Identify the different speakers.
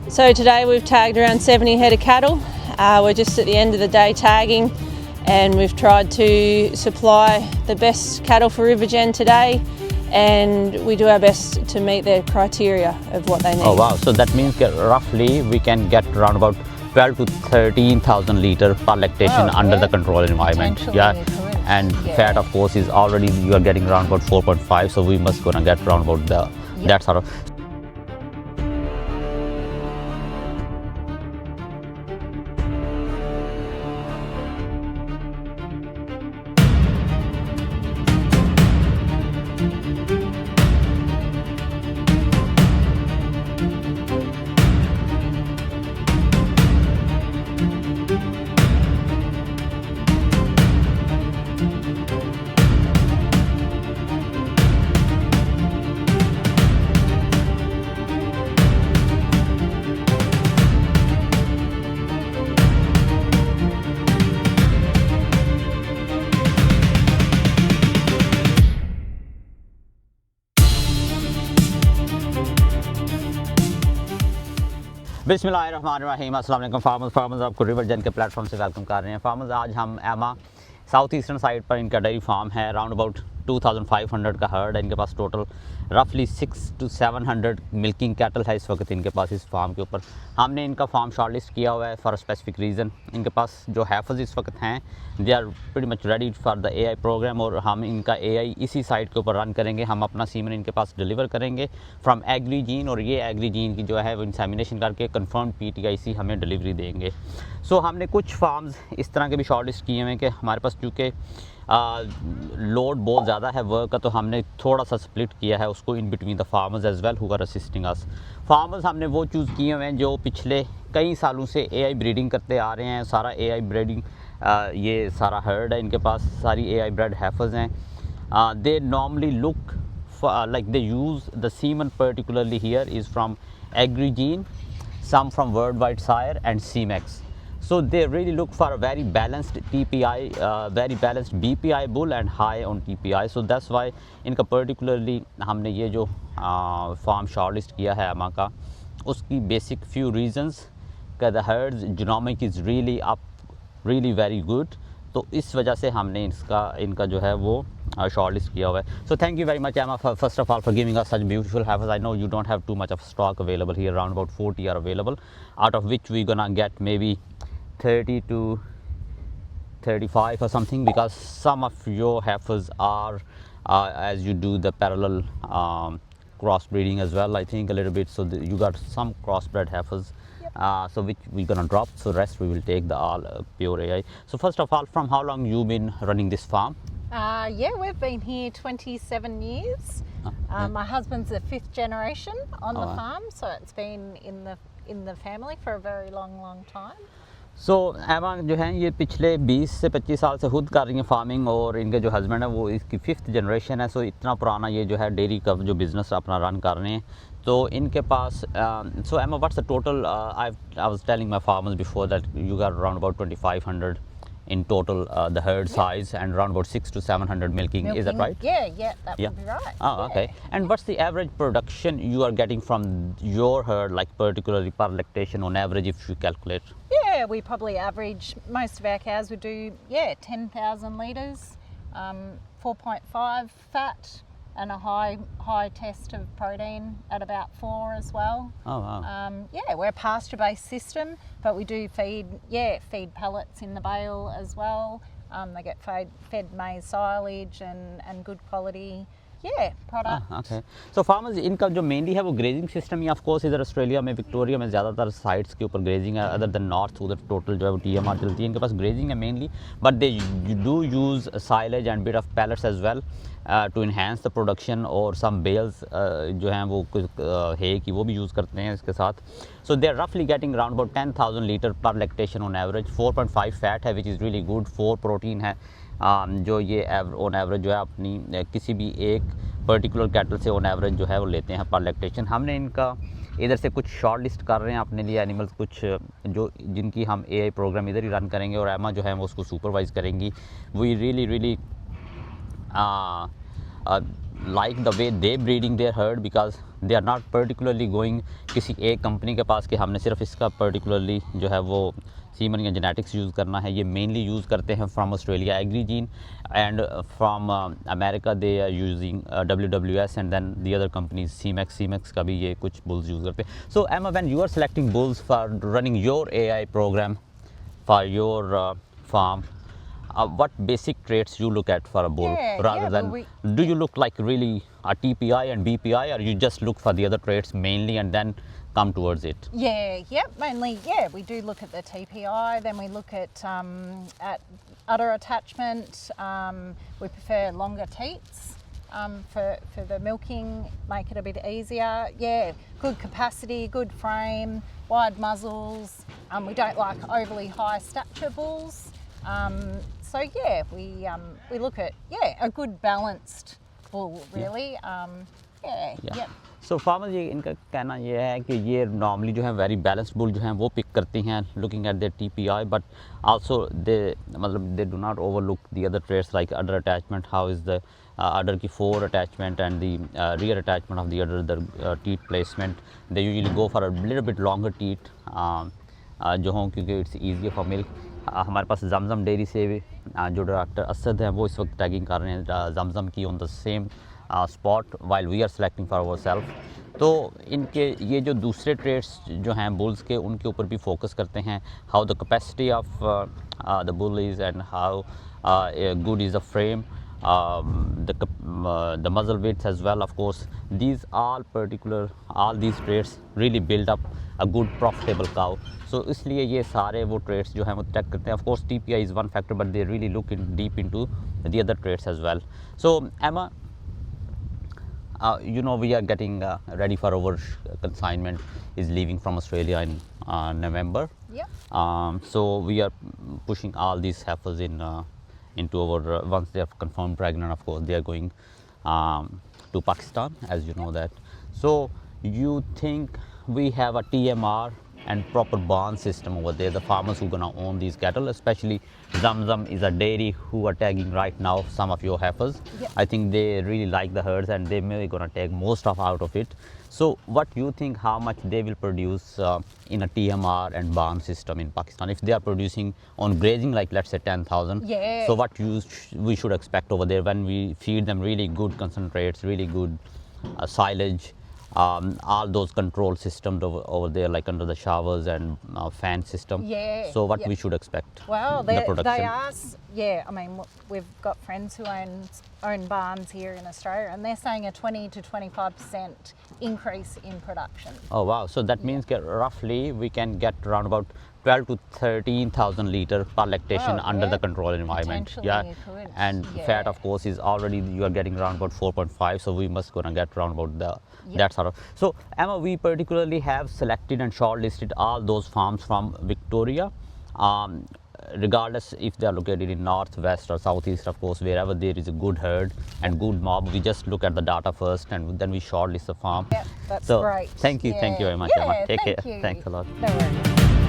Speaker 1: So today we've tagged around 70 head of cattle. We're just at the end of the day tagging, and we've tried to supply the best cattle for Rivergen today, and we do our best to meet their criteria of what they need.
Speaker 2: Oh wow, so that means that roughly we can get around about 12 to 13,000 litre per lactation under the controlled environment. And fat of course is already, you are getting around about 4.5, so we must gonna get around about that sort of. बिस्मिल्लाहिर्रहमानिर्रहीम, अस्सलाम वालेकुम farmers आपको रिवरजन के platform से welcome कर रहे हैं। Farmers आज हम एमा साउथ ईस्टर्न साइड पर इनका डेयरी फार्म है। अराउंड अबाउट 2500 का हर्ड है इनके पास। टोटल रफली 600 to 700 मिल्किंग कैटल है इस वक्त इनके पास इस फार्म के ऊपर। हमने इनका फार्म शॉर्टलिस्ट किया हुआ है फॉर स्पेसिफिक रीज़न। इनके पास जो हैफर्स इस वक्त हैं they are pretty much ready for the AI program, और हम इनका एआई इसी साइट के ऊपर रन करेंगे। हम अपना सीमन इनके पास डिलीवर करेंगे फ्रॉम एग्रीजीन, और ये एग्रीजीन की जो है वो इंसेमिनेशन करके कंफर्म पीटीआईसी हमें डिलीवरी देंगे। सो हमने कुछ फार्म्स इस तरह के भी शॉर्टलिस्ट किए हुए हैं कि हमारे पास चूँकि लोड बहुत ज़्यादा है वर्क का, तो हमने थोड़ा सा स्प्लिट किया है उसको in between the farmers as well who are assisting us. Farmers हमने वो चूज़ किए हुए हैं जो पिछले कई सालों से एआई ब्रीडिंग करते आ रहे हैं। सारा एआई ब्रीडिंग ये सारा हर्ड है इनके पास, सारी एआई ब्रेड हैफर्स हैं। They normally look like they use the semen particularly here is from Agrigene, some from Worldwide Sire and CMAX. So they really look for a very balanced TPI, very balanced BPI bull and high on TPI. So that's why इनका particularly हमने ये जो farm shortlist किया है अमा का, उसकी basic few reasons का the hertz genomic is really up, really very good. तो इस वजह से हमने इनका जो है वो शॉर्टलिस्ट किया हुआ है। So thank you very much Emma first of all for giving us such beautiful heifers. I know you don't have too much of stock available here, around about 40 are available, out of which we gonna get may be 30 to 35 or something, because some of your heifers are as you do the parallel crossbreeding as well, I think a little bit, so you got some crossbred heifers. So which we're gonna drop, so rest we will take the all pure AI. So first of all, from how long you been running this farm?
Speaker 3: Yeah, we've been here 27 years. My husband's the 5th generation on the farm, so it's been in the family for a very long time.
Speaker 2: सो एमा जो है ये पिछले 20 से 25 साल से खुद कर रही हैं फार्मिंग, और इनके जो हस्बैंड है वो इसकी 5th जनरेशन है। सो इतना पुराना ये जो है डेयरी का जो बिज़नेस अपना रन कर रहे हैं। तो इनके पास सो एमा what's the total, I was telling my farmers before that you got around about 2500 in total the herd size, and around about 600 to 700 milking. Is that right?
Speaker 3: Yeah, that would be right.
Speaker 2: Oh, okay. And what's the average production you are getting from your herd, like particularly per lactation on average, if you calculate?
Speaker 3: Yeah, we probably average, most of our cows would do 10,000 litres, 4.5 fat, and a high test of protein at about 4 as well.
Speaker 2: Oh wow.
Speaker 3: We're a pasture-based system, but we do feed pellets in the bale as well. They get fed maize silage and good quality products.
Speaker 2: Okay. So farmers इनका जो mainly है वो grazing system ही, of course इधर Australia में Victoria में ज़्यादातर sites के ऊपर ग्रेजिंग है, अदर देन नॉर्थ उधर टोटल जो है वो TMR चलती है। इनके पास ग्रेजिंग है mainly, but they do use silage and bit of pellets as well to enhance the production, और सम बेल्स जो हैं वो है कि वो भी यूज़ करते हैं इसके साथ। सो दे आर रफली गेटिंग अराउंड अबाउट 10,000 लीटर पर लैक्टेशन ऑन एवरेज। 4.5 फैट है which is really good, 4 protein है जो ये ऑन एवरेज जो है अपनी किसी भी एक पर्टिकुलर कैटल से ऑन एवरेज जो है वो लेते हैं पर लैक्टेशन। हमने इनका इधर से कुछ शॉर्ट लिस्ट कर रहे हैं अपने लिए एनिमल्स, कुछ जो जिनकी हम एआई प्रोग्राम इधर ही रन करेंगे, और एमा जो है वो उसको सुपरवाइज़ करेंगी। We really like the way they breeding their herd because they are not particularly going किसी एक कंपनी के पास कि हमने सिर्फ इसका particularly जो है वो सीमन या जेनेटिक्स यूज़ करना है. ये मेनली यूज़ करते हैं from Australia Agrigene and from America they are using WWS and then the other companies Semex का भी ये कुछ बुल्स यूज़ करते हैं. So Emma when you are selecting bulls for running your AI program for your farm, what basic traits you look at for a bull rather than do you look like really a TPI and BPI or you just look for the other traits mainly and then come towards it?
Speaker 3: Mainly we do look at the TPI, then we look at udder attachment. We prefer longer teats for the milking, make it a bit easier. Good capacity, good frame, wide muzzles. We don't like overly high stature bulls. We look at a good balanced bull really.
Speaker 2: So farmers ये इनका कहना ये है कि ये normally जो है very balanced bull जो हैं वो पिक करती हैं looking at their TPI but also they मतलब they do not overlook the other traits like udder attachment how is the udder की fore attachment and the rear attachment of the udder the teat placement. They usually go for a little bit longer teat जो हों क्योंकि it's easier for milk. हमारे पास जमजम dairy से जो doctor Asad हैं वो इस वक्त टैगिंग कर रहे हैं जमजम की on the same spot while we are selecting for ourselves. तो इनके ये जो दूसरे ट्रेड्स जो हैं बुल्स के उनके ऊपर भी फोकस करते हैं. How the capacity of the bull is and how good is the frame, the muzzle width as well. Of course these all these traits really build up a good profitable cow. So इसलिए ये सारे वो traits जो हैं वो check करते हैं. Of course TPI is one factor but they really look deep into the other traits as well. So Emma, we are getting ready for our consignment is leaving from Australia in November. So we are pushing all these heifers into our once they are confirmed pregnant, of course they are going to Pakistan, as you know that. So you think we have a TMR and proper barn system over there, the farmers who gonna own these cattle, especially Zamzam is a dairy who are tagging right now some of your heifers. I think they really like the herds and they may gonna take most out of it. So what you think, how much they will produce in a TMR and barn system in Pakistan if they are producing on grazing like let's say 10,000? So what we should expect over there when we feed them really good concentrates, really good silage, all those control systems over there like under the showers and fan system. So what we should expect?
Speaker 3: Well,
Speaker 2: the production?
Speaker 3: they are. I mean, we've got friends who own barns here in Australia, and they're saying a 20 to 25% increase in production.
Speaker 2: Oh wow! So that means that roughly we can get around about 12 to 13,000 litre per lactation under the control environment.
Speaker 3: You could.
Speaker 2: And fat of course is already you are getting around about 4.5, so we must gonna get around about that sort of. So Emma, we particularly have selected and shortlisted all those farms from Victoria, regardless if they are located in north, west or southeast. Of course, wherever there is a good herd and good mob, we just look at the data first and then we shortlist the farm.
Speaker 3: That's
Speaker 2: so
Speaker 3: great.
Speaker 2: Thank you very much, Emma. Take care.
Speaker 3: You.
Speaker 2: Thanks a lot.
Speaker 3: No worries.